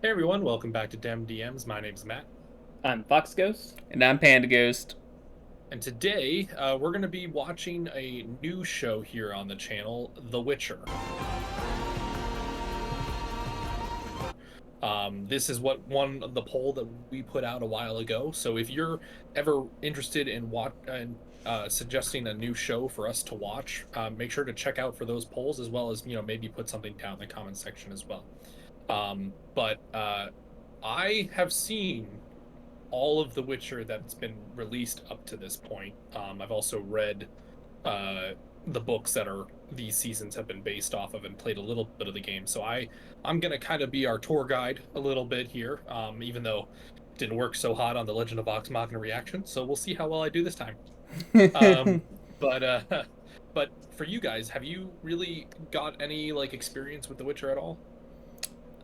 Hey everyone, welcome back to DemDMs. My name's Matt. I'm Fox Ghost. And I'm Panda Ghost. And today we're going to be watching a new show here on the channel, The Witcher. This is what won the poll that we put out a while ago. So if you're ever interested in suggesting a new show for us to watch, make sure to check out for those polls, as well as maybe put something down in the comment section as well. But I have seen all of The Witcher that's been released up to this point. I've also read the books that these seasons have been based off of and played a little bit of the game. So I'm gonna kind of be our tour guide a little bit here, even though it didn't work so hot on the Legend of Vox Machina reaction. So we'll see how well I do this time. But for you guys, have you really got any experience with The Witcher at all?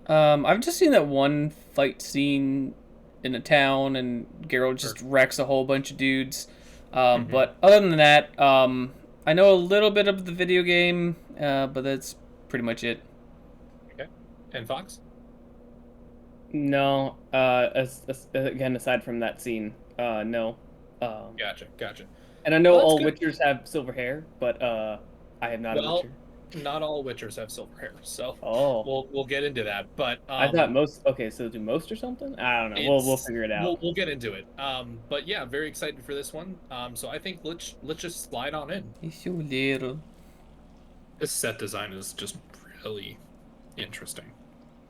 I've just seen that one fight scene in a town, and Geralt just wrecks a whole bunch of dudes. But other than that, I know a little bit of the video game, but that's pretty much it. Okay. And Fox? No. Again, aside from that scene, no. Gotcha. And I know all Witchers have silver hair, but I am not a Witcher. Not all Witchers have silver hair, so we'll get into that. But I thought most. Okay, so do most or something? I don't know. We'll figure it out. We'll get into it. But yeah, very excited for this one. So I think let's just slide on in. He's so little. This set design is just really interesting.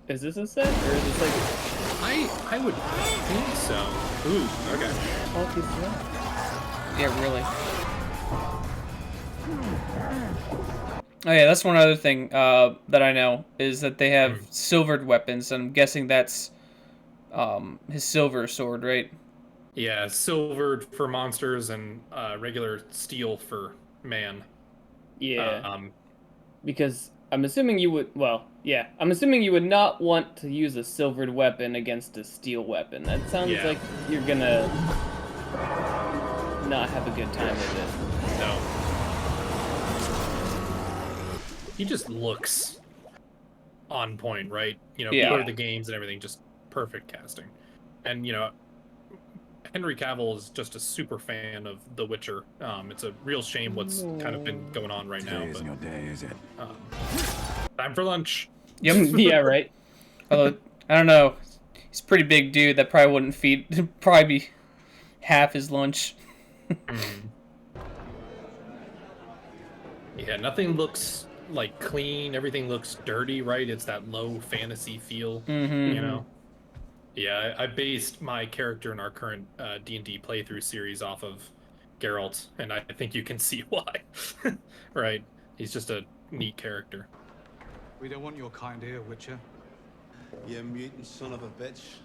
Is this a set, or is this like? I would think so. Ooh, okay. Yeah, really. Oh yeah, that's one other thing that I know is that they have silvered weapons. I'm guessing that's his silver sword, right? Yeah, silvered for monsters and regular steel for man. Yeah. Because I'm assuming you would. Well, yeah, I'm assuming you would not want to use a silvered weapon against a steel weapon. That sounds like you're gonna not have a good time with it. No. He just looks on point, right? For the games and everything, just perfect casting. And Henry Cavill is just a super fan of The Witcher. It's a real shame what's kind of been going on right now. Today isn't your day, is it? Time for lunch. Yep. Yeah, right. Although I don't know, he's a pretty big dude. That probably wouldn't feed. Probably be half his lunch. Yeah, nothing looks clean. Everything looks dirty, right? It's that low fantasy feel, Yeah, I based my character in our current D&D playthrough series off of Geralt, and I think you can see why. Right? He's just a neat character. We don't want your kind here, Witcher. You mutant son of a bitch.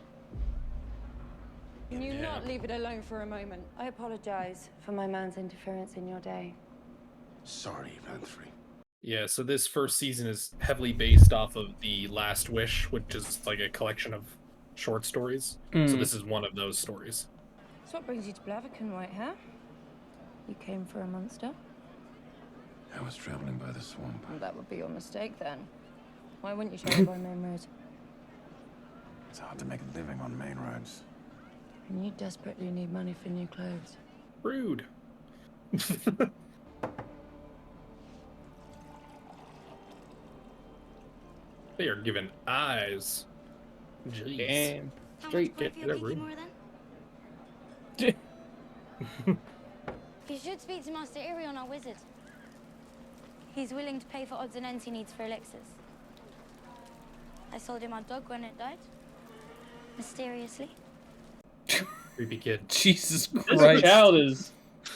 Can you not leave it alone for a moment? I apologize for my man's interference in your day. Sorry, Vantry. Yeah, so this first season is heavily based off of The Last Wish, which is like a collection of short stories. So this is one of those stories. So what brings you to Blaviken, Whitehair? You came for a monster? I was traveling by the swamp. Well, that would be your mistake then. Why wouldn't you travel by main road? It's hard to make a living on main roads. And you desperately need money for new clothes. Rude. They are given eyes. Jeez. Damn. Straight get a room. You should speak to Master Irion, our wizard. He's willing to pay for odds and ends he needs for elixirs. I sold him our dog when it died. Mysteriously. Creepy kid. Jesus This Christ. child is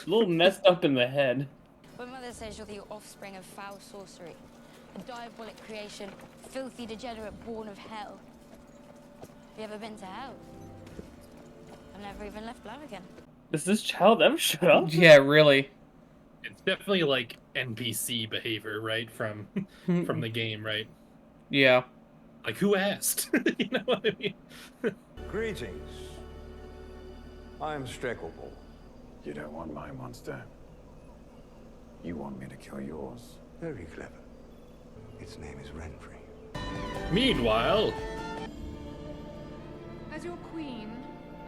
a little messed up in the head. My mother says you're the offspring of foul sorcery. A diabolic creation, filthy degenerate born of hell. Have you ever been to hell? I've never even left Blaviken. Does this child ever shut up? Yeah, really. It's definitely like NPC behavior, right? From the game, right? Yeah. Like, who asked? You know what I mean? Greetings. I am Streckelball. You don't want my monster. You want me to kill yours. Very clever. Its name is Renfrey. Meanwhile, As your queen,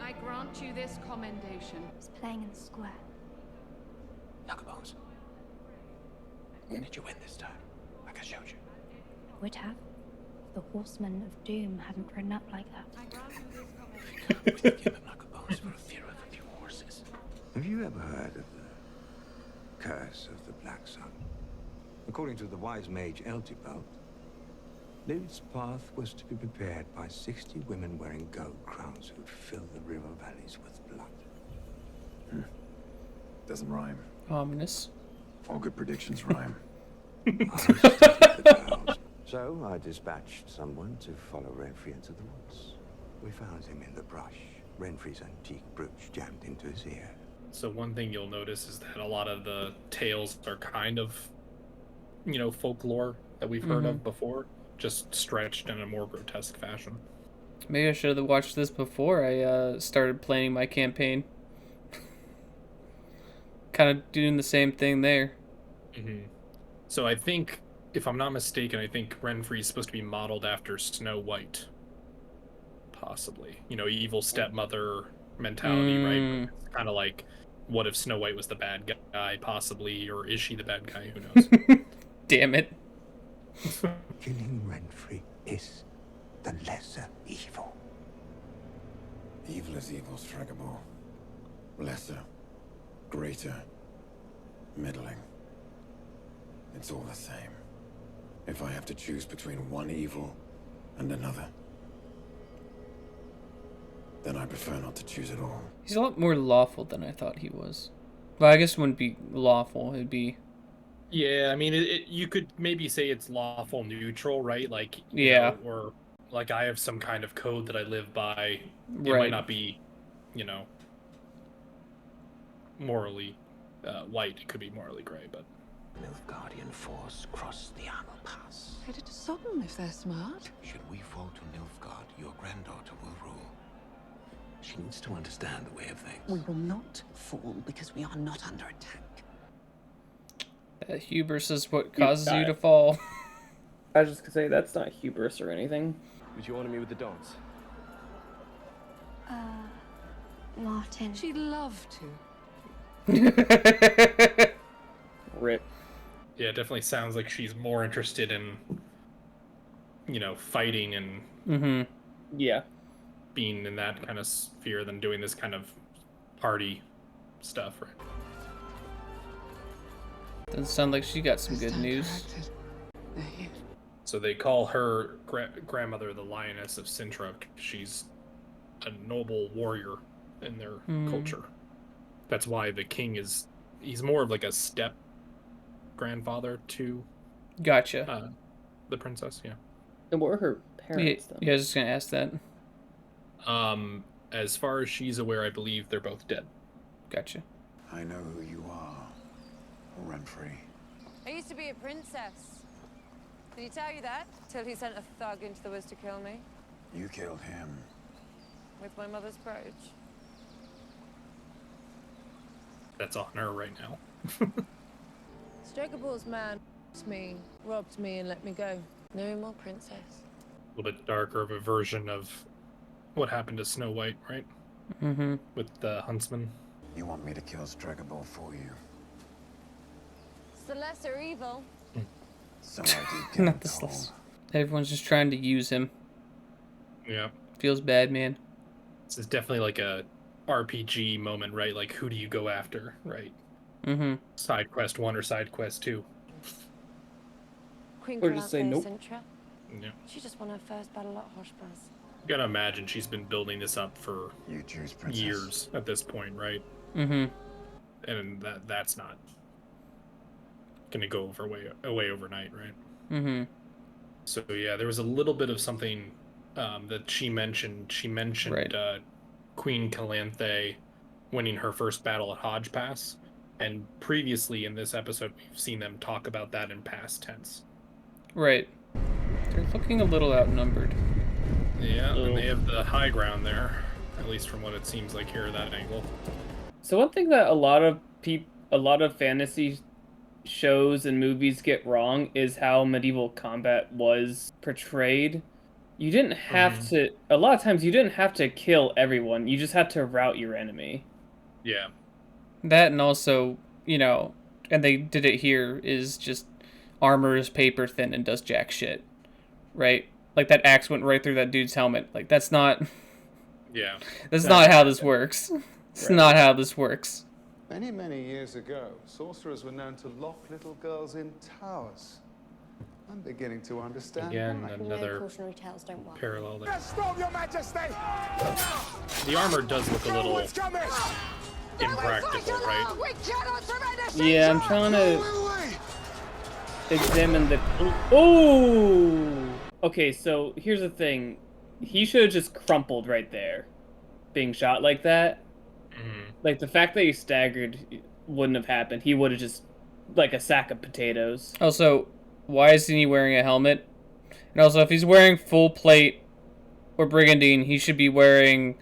I grant you this commendation. It's playing in the square. Knucklebones. Did you win this time? Like I showed you. Would have. If the horsemen of doom hadn't ridden up like that. I grant you this commendation. Would you give him knucklebones for a fear of a few horses? Have you ever heard of the curse of the Black Sun? According to the wise mage Eltibald, Lilith's path was to be prepared by 60 women wearing gold crowns who'd fill the river valleys with blood. Doesn't rhyme. Ominous. All good predictions rhyme. So I dispatched someone to follow Renfrey into the woods. We found him in the brush, Renfrey's antique brooch jammed into his ear. So one thing you'll notice is that a lot of the tales are kind of, folklore that we've heard of before, just stretched in a more grotesque fashion. Maybe I should have watched this before I started planning my campaign. Kind of doing the same thing there. So I think, if I'm not mistaken, I think Renfrey's supposed to be modeled after Snow White. Possibly. Evil stepmother mentality, right? It's kind of like, what if Snow White was the bad guy, possibly, or is she the bad guy? Who knows? Damn it. Killing Renfrey is the lesser evil. Evil is evil, Stragable. Lesser, greater, middling. It's all the same. If I have to choose between one evil and another, then I prefer not to choose at all. He's a lot more lawful than I thought he was. Well, I guess it wouldn't be lawful. It'd be... Yeah, I mean, you could maybe say it's lawful neutral, right? Like, or like I have some kind of code that I live by. It might not be, morally white. It could be morally gray, but... Nilfgaardian force cross the Amel Pass. Headed to Sodom if they're smart. Should we fall to Nilfgaard, your granddaughter will rule. She needs to understand the way of things. We will not fall because we are not under attack. That hubris is what causes you to fall. I was just gonna say, that's not hubris or anything. Would you honor me with the dance? Martin. She'd love to. Rip. Yeah, it definitely sounds like she's more interested in, fighting and yeah, being in that kind of sphere than doing this kind of party stuff, right? Doesn't sound like she got some good news. So they call her grandmother the Lioness of Sintra. She's a noble warrior in their culture. That's why the king he's more of like a step grandfather to Gotcha. The princess, yeah. And what were her parents, though? Yeah, I was just gonna ask that. As far as she's aware, I believe they're both dead. Gotcha. I know who you are, Renfrey. I used to be a princess. Did he tell you that? Till he sent a thug into the woods to kill me? You killed him. With my mother's brooch. That's on her right now. Stragable's man robbed me and let me go. No more princess. A little bit darker of a version of what happened to Snow White, right? With the huntsman. You want me to kill Stragable for you? It's the lesser evil. So I did get Not him this home. list. Everyone's just trying to use him. Yeah. Feels bad, man. This is definitely like a RPG moment, right? Like, who do you go after, right? Side quest 1 or side quest 2. Queen Or just say nope. Sintra. Yeah. She just won her first battle at Hoshbaz. You gotta imagine she's been building this up for You choose princess. years at this point, right? Mm-hmm. And that's not gonna go away overnight, right? Mm-hmm. So yeah, there was a little bit of something that she mentioned. She mentioned Right. Queen Calanthe winning her first battle at Hodge Pass, and previously in this episode we've seen them talk about that in past tense. Right. They're looking a little outnumbered. Yeah, and they have the high ground there, at least from what it seems like here at that angle. So one thing that a lot of fantasy shows and movies get wrong is how medieval combat was portrayed. you didn't have to. A lot of times, you didn't have to kill everyone. You just had to rout your enemy. Yeah. That, and also, you know, and they did it here, is just armor is paper thin and does jack shit, right? Like, that axe went right through that dude's helmet. Like, that's not... Yeah. That's not how this works. It's not how this works. Many, many years ago, sorcerers were known to lock little girls in towers. I'm beginning to understand. Again, why. another cautionary tales don't work. parallel there. Stop, Your Majesty! The armor does look a little impractical, right? Yeah, I'm trying to examine the... Oh! Okay, so here's the thing. He should have just crumpled right there, being shot like that. Like, the fact that he staggered wouldn't have happened. He would have just, like, a sack of potatoes. Also, why isn't he wearing a helmet? And also, if he's wearing full plate or brigandine, he should be wearing,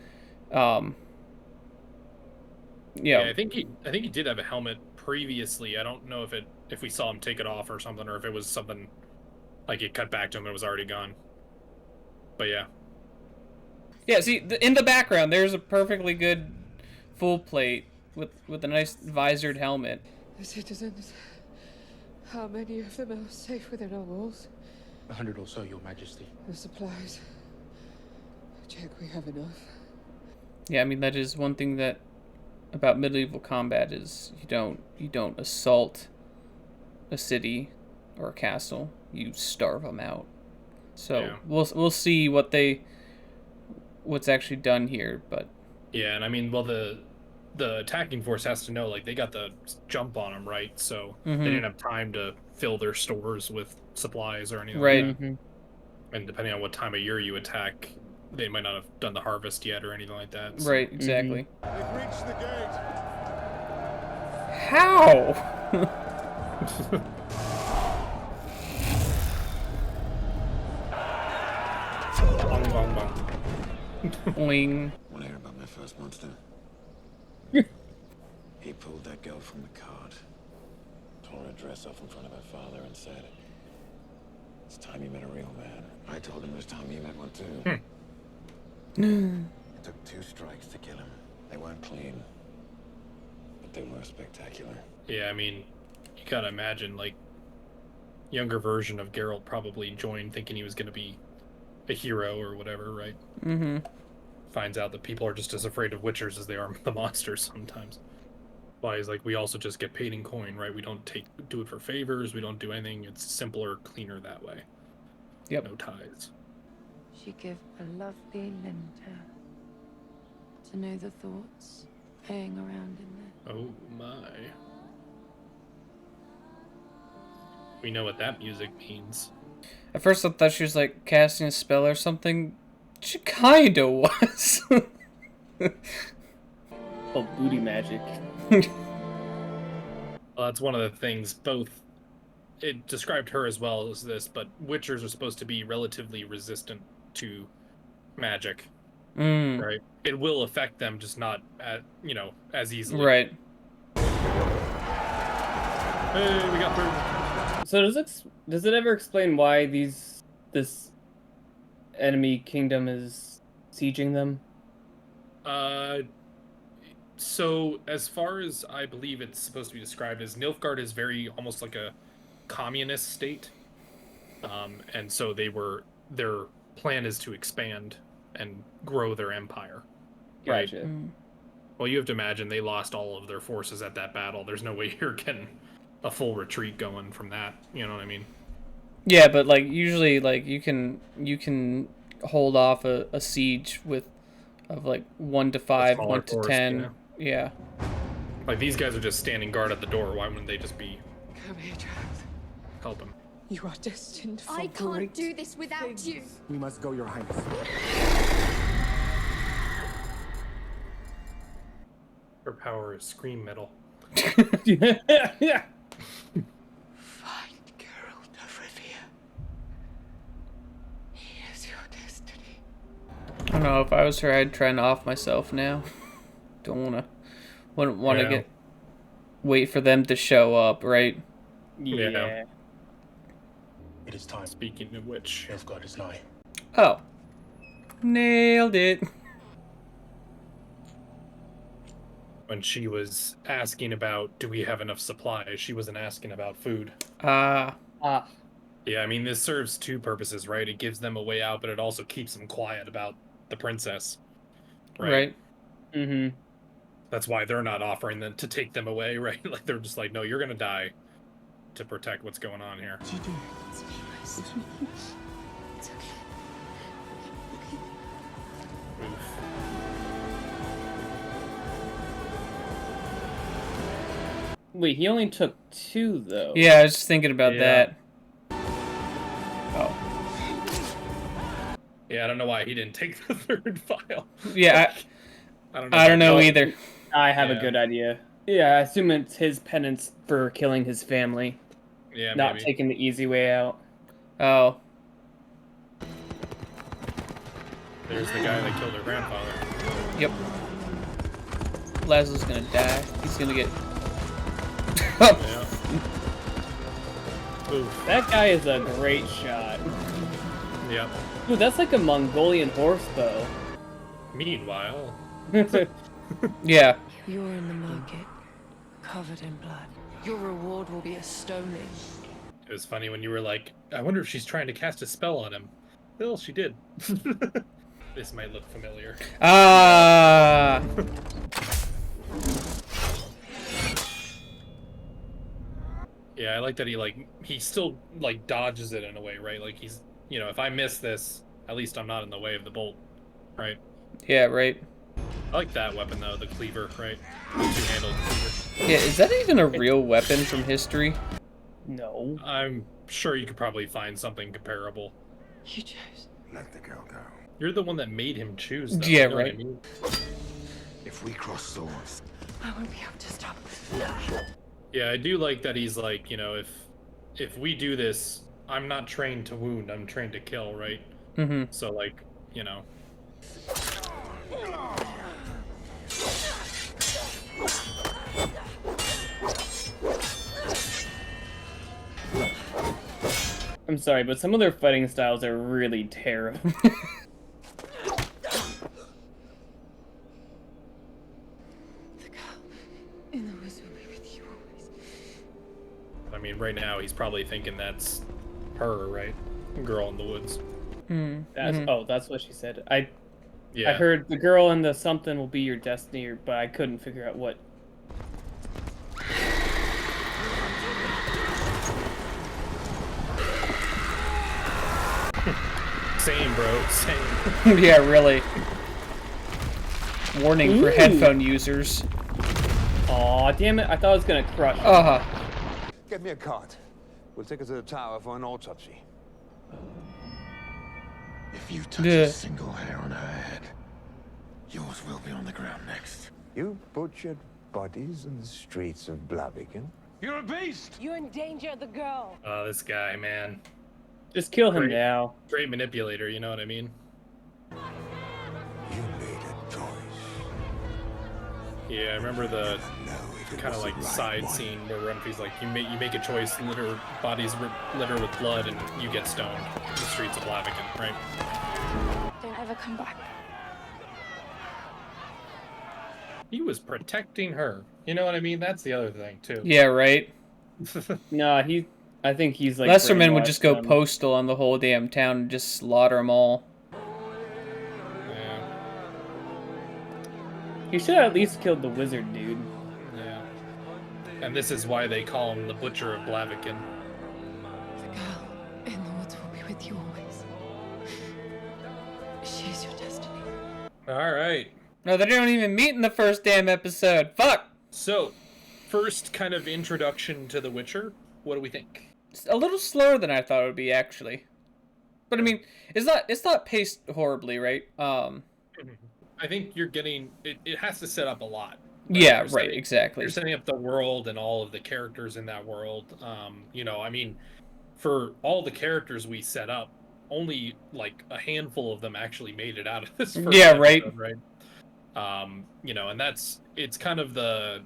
Yeah, I think he did have a helmet previously. I don't know if we saw him take it off or something, or if it was something like it cut back to him and it was already gone. But yeah. Yeah, see, in the background, there's a perfectly good full plate with a nice visored helmet. The citizens, how many of them are safe within our walls? 100 or so, Your Majesty. The supplies. Check we have enough. Yeah, I mean, that is one thing that about medieval combat is you don't assault a city or a castle. You starve them out. So yeah. we'll see what's actually done here, but yeah, and I mean, well, the attacking force has to know, like, they got the jump on them, right? So they didn't have time to fill their stores with supplies or anything right. like that. And depending on what time of year you attack, they might not have done the harvest yet or anything like that. So. Right, exactly. They've reached the gate. How? Bong, bong, bong. Boing. Want to hear about my first monster? He pulled that girl from the cart, tore her dress off in front of her father, and said, "It's time you met a real man." I told him it was time you met one too. It took 2 strikes to kill him. They weren't clean, but they were spectacular. Yeah, I mean, you gotta imagine, like, younger version of Geralt probably joined thinking he was gonna be a hero or whatever, right? Finds out that people are just as afraid of witchers as they are the monsters sometimes. Why he's like, we also just get paid in coin, right? We don't do it for favors, we don't do anything. It's simpler, cleaner that way. Yep. No ties. She give a lovely Linda to know the thoughts playing around in there. Oh my. We know what that music means. At first I thought she was like casting a spell or something. She kinda was. Oh, booty magic. Well, that's one of the things, it described her as well as this, but witchers are supposed to be relatively resistant to magic, right? It will affect them, just not as easily. Right. Hey, we got through. So does it ever explain why this enemy kingdom is sieging them? So as far as I believe it's supposed to be described as, Nilfgaard is very almost like a communist state, and so their plan is to expand and grow their empire. Right? Gotcha. Well, you have to imagine they lost all of their forces at that battle. There's no way you're getting a full retreat going from that. You know what I mean? Yeah, but like usually, like you can hold off a siege of like 1 to 5, 1 to 10. Yeah. Like these guys are just standing guard at the door. Why wouldn't they just be? Come here, child. Help him. You are destined for I can't great do this without things. you. We must go, Your Highness. Her power is scream metal. Yeah. Find Geralt of Rivia. He is your destiny. I don't know, if I was her, I'd try and off myself now. Wouldn't want to wait for them to show up, right? Yeah. It is time. Speaking of which, Nilfgaard is nigh. Oh. Nailed it. When she was asking about, do we have enough supplies, she wasn't asking about food. Ah. Yeah, I mean, this serves two purposes, right? It gives them a way out, but it also keeps them quiet about the princess. Right. Mm-hmm. That's why they're not offering them to take them away, right? Like, they're just like, no, you're gonna die to protect what's going on here. It's okay. Wait, he only took 2 though. Yeah, I was just thinking about that. Oh. Yeah, I don't know why he didn't take the third file. Yeah, I don't know either. I have a good idea. Yeah, I assume it's his penance for killing his family. Yeah, not maybe. taking the easy way out. Oh. There's the guy that killed her grandfather. Yep. Laszlo's gonna die. He's gonna get... Yeah. That guy is a great shot. Yep. Dude, that's like a Mongolian horse bow. Meanwhile... Yeah. You're in the market, covered in blood. Your reward will be a stoning. It was funny when you were like, I wonder if she's trying to cast a spell on him. Well, she did. This might look familiar. Ah. Yeah, I like that he still dodges it in a way, right? Like he's, if I miss this, at least I'm not in the way of the bolt, right? Yeah, right. I like that weapon though, the cleaver, right? The two-handled cleaver. Yeah, is that even a real weapon from history? No. I'm sure you could probably find something comparable. You chose. Let the girl go. You're the one that made him choose, though. Yeah, you know what I right. mean? If we cross swords, I won't be able to stop. Yeah, I do like that he's like, if we do this, I'm not trained to wound, I'm trained to kill, right? Mm-hmm. So I'm sorry, but some of their fighting styles are really terrible. In the woods will be with you always. I mean, right now he's probably thinking that's her, right? Girl in the woods. That's what she said. I Yeah. heard the girl in the something will be your destiny, but I couldn't figure out what. Same, bro. Same. Yeah, really. Warning for Ooh. headphone users. Aw, damn it! I thought I was gonna crush. Get me a cart. We'll take her to the tower for an autopsy. if you touch a single hair on her head, yours will be on the ground next. You butchered bodies in the streets of Blaviken? You're a beast! You endanger the girl. Oh, this guy, man. Just kill him Great. now. Great manipulator, you know what I mean? You made a choice. Yeah, I remember the kind of side scene where Renfi's like, you make a choice, bodies litter with blood, and you get stoned in the streets of Blaviken, right? Don't ever come back. He was protecting her. You know what I mean? That's the other thing, too. Yeah, right. No, I think he's like. Lesterman would just go brainwashed them. postal on the whole damn town and just slaughter them all. Yeah. He should have at least killed the wizard dude. Yeah. And this is why they call him the Butcher of Blaviken. The girl in the woods will be with you always. She is your destiny. All right. No, they don't even meet in the first damn episode. Fuck! So, first kind of introduction to The Witcher. What do we think? It's a little slower than I thought it would be, actually. But I mean, it's not paced horribly, right? I think you're getting it has to set up a lot. Yeah, You're right, setting- exactly. You're setting up the world and all of the characters in that world. I mean, for all the characters we set up, only like a handful of them actually made it out of this first Yeah, episode, right? And it's kind of the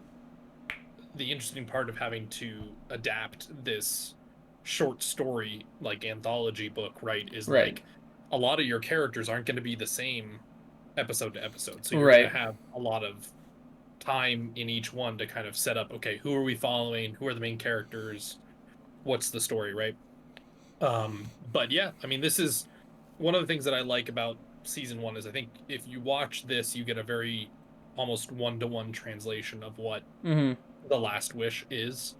interesting part of having to adapt this short story like anthology book, right? Is Right. like a lot of your characters aren't going to be the same episode to episode. So you're Right. going to have a lot of time in each one to kind of set up, okay, who are we following? Who are the main characters? What's the story, right? But yeah, I mean, this is one of the things that I like about season 1 is I think if you watch this, you get a very almost one-to-one translation of what Mm-hmm. The Last Wish is,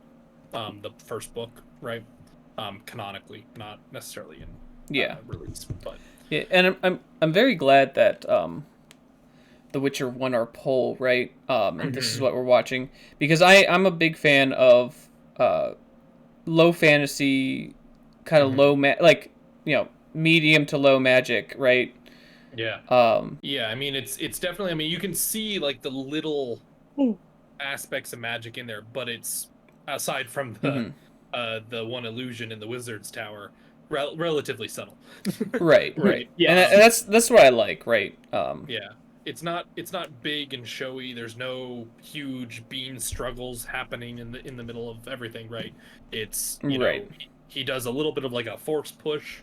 the first book, right? Canonically, not necessarily in release, but yeah, and I'm very glad that The Witcher won our poll, right? And this is what we're watching, because I'm a big fan of low fantasy, kind of low like, you know, medium to low magic, right? Yeah. Yeah, I mean it's definitely, I mean, you can see like the little aspects of magic in there, but it's aside from the one illusion in the wizard's tower, relatively subtle. Right. Yeah. And that's what I like, right? Yeah. It's not big and showy. There's no huge beam struggles happening in the middle of everything, right? It's, you know, he does a little bit of like a force push,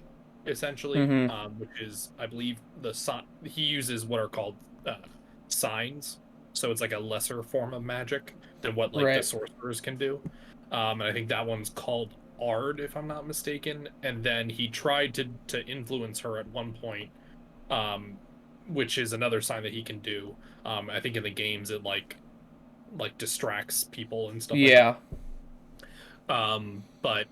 essentially, which is, I believe, he uses what are called signs. So it's like a lesser form of magic than what like the sorcerers can do. And I think that one's called Ard, if I'm not mistaken. And then he tried to influence her at one point, which is another sign that he can do. I think in the games it like distracts people and stuff like that. But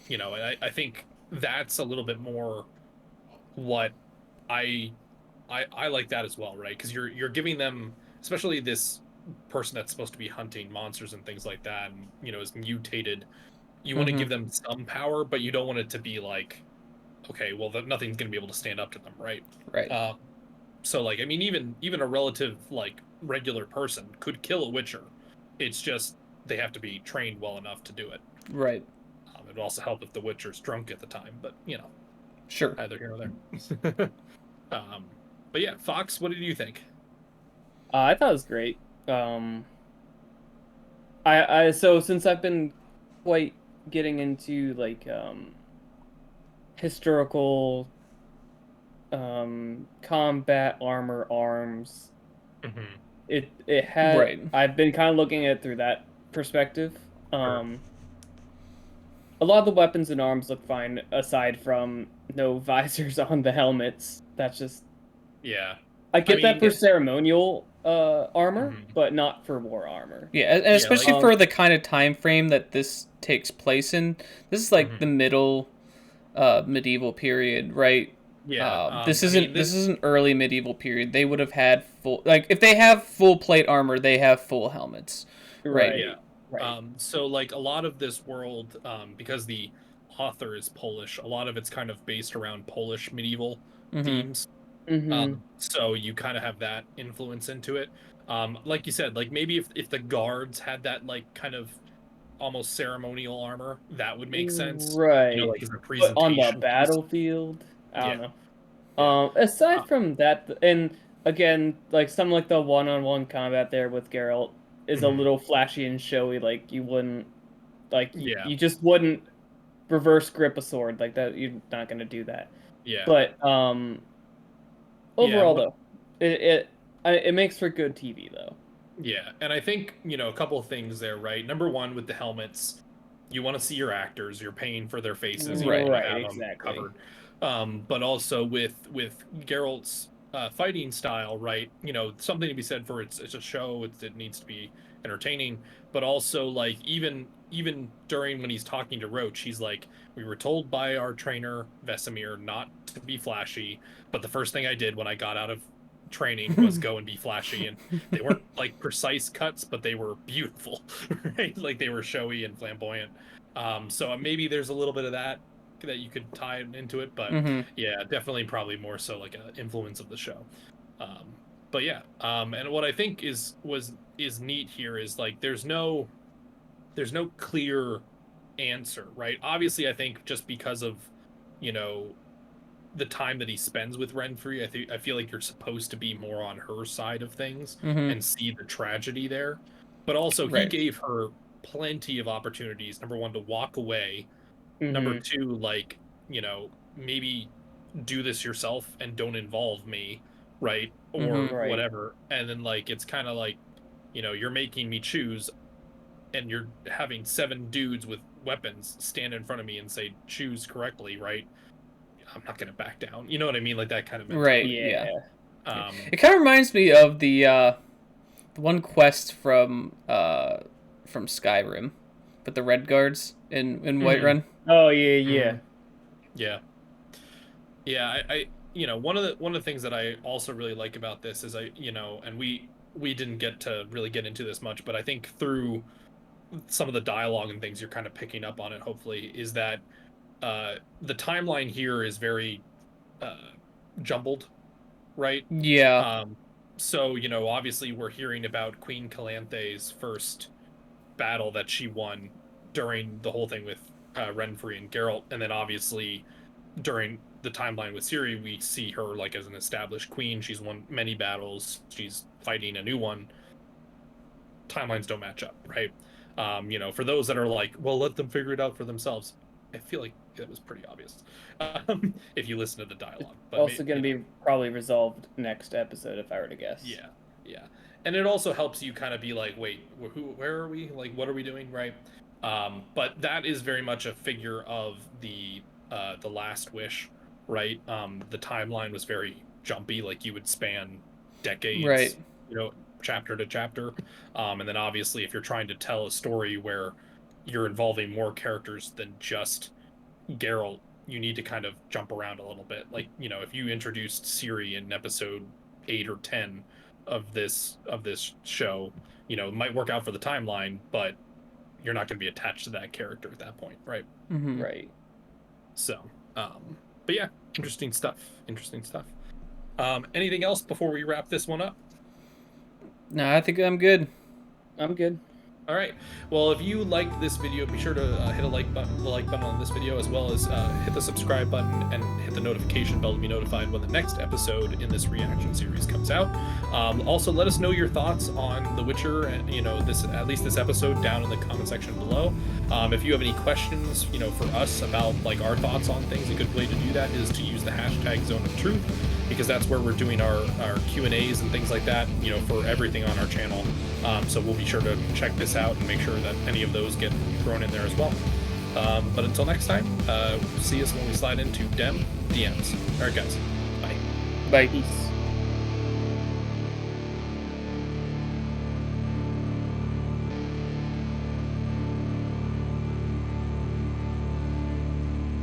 you know, I think that's a little bit more what I like that as well, right? Because you're giving them, especially this person that's supposed to be hunting monsters and things like that, and you know, is mutated. You want to give them some power, but you don't want it to be like, okay, well, nothing's going to be able to stand up to them, right? Right. So like, I mean, even a relative like regular person could kill a witcher. It's just they have to be trained well enough to do it. Right. It would also help if the witcher's drunk at the time, but you know, sure, either here or there. But yeah, Fox, what did you think? I thought it was great. I so since I've been quite getting into like historical combat armor arms, it had I've been kind of looking at it through that perspective. A lot of the weapons and arms look fine aside from no visors on the helmets. That's just I get that for ceremonial armor, but not for war armor. Yeah, and especially for the kind of time frame that this takes place in. This is like the middle medieval period, right? Yeah. This isn't early medieval period. They would have had full, like, if they have full plate armor, they have full helmets. Right. Yeah. Right. So like a lot of this world, because the author is Polish, a lot of it's kind of based around Polish medieval themes. So you kind of have that influence into it. Like you said, like maybe if the guards had that like kind of almost ceremonial armor, that would make sense. Right. You know, like as a But presentation on the piece. battlefield, I don't know. Aside from that, and again, like some like the one-on-one combat there with Geralt is a little flashy and showy. Like you wouldn't, like you just wouldn't reverse grip a sword like that. You're not gonna do that. Yeah. But overall, though, it makes for good TV, though. Yeah, and I think, you know, a couple of things there, right? Number one, with the helmets, you want to see your actors. You're paying for their faces. You Right, want to have exactly. them covered. But also with Geralt's fighting style, right? You know, something to be said for it's a show. It needs to be entertaining, but also like even during when he's talking to Roach, he's like, we were told by our trainer Vesemir not to be flashy, but the first thing I did when I got out of training was go and be flashy, and they weren't like precise cuts, but they were beautiful, right? Like they were showy and flamboyant. So maybe there's a little bit of that you could tie into it, but yeah, definitely probably more so like an influence of the show. But yeah, and what I think is neat here is like there's no clear answer, right? Obviously, I think just because of, you know, the time that he spends with Renfri, I feel like you're supposed to be more on her side of things and see the tragedy there. But also, he gave her plenty of opportunities. Number one, to walk away. Number two, like, you know, maybe do this yourself and don't involve me, right? Or Right. whatever. And then like it's kind of like, you know, you're making me choose, and you're having 7 dudes with weapons stand in front of me and say choose correctly, right? I'm not gonna back down. You know what I mean? Like that kind of mentality. Right. Yeah. It kind of reminds me of the one quest from Skyrim, but the Red Guards in Whiterun. Oh yeah. Yeah, I you know, one of the things that I also really like about this is and we didn't get to really get into this much, but I think through some of the dialogue and things you're kind of picking up on it, hopefully, is that the timeline here is very jumbled, right? Yeah. So, you know, obviously we're hearing about Queen Calanthe's first battle that she won during the whole thing with Renfrey and Geralt, and then obviously during the timeline with Ciri, we see her like as an established queen. She's won many battles. She's fighting a new one. Timelines don't match up, right? You know, for those that are like, well, let them figure it out for themselves. I feel like that was pretty obvious if you listen to the dialogue. But also going to be probably resolved next episode, if I were to guess. Yeah. And it also helps you kind of be like, wait, where are we? Like, what are we doing, right? But that is very much a figure of the Last Wish, right? The timeline was very jumpy, like you would span decades, right? You know, chapter to chapter, and then obviously if you're trying to tell a story where you're involving more characters than just Geralt, you need to kind of jump around a little bit. Like, you know, if you introduced Ciri in episode 8 or 10 of this show, you know, it might work out for the timeline, but you're not going to be attached to that character at that point, right? Right. So, but yeah, interesting stuff. Anything else before we wrap this one up? No, I think I'm good. I'm good. All right. Well, if you liked this video, be sure to hit the like button on this video, as well as hit the subscribe button and hit the notification bell to be notified when the next episode in this reaction series comes out. Also, let us know your thoughts on The Witcher, and you know, at least this episode, down in the comment section below. If you have any questions, you know, for us about like our thoughts on things, a good way to do that is to use the hashtag Zone of Truth, because that's where we're doing our Q&As and things like that, you know, for everything on our channel. So we'll be sure to check this out and make sure that any of those get thrown in there as well. But until next time, see us when we slide into DemDMs. All right, guys. Bye. Bye. Peace.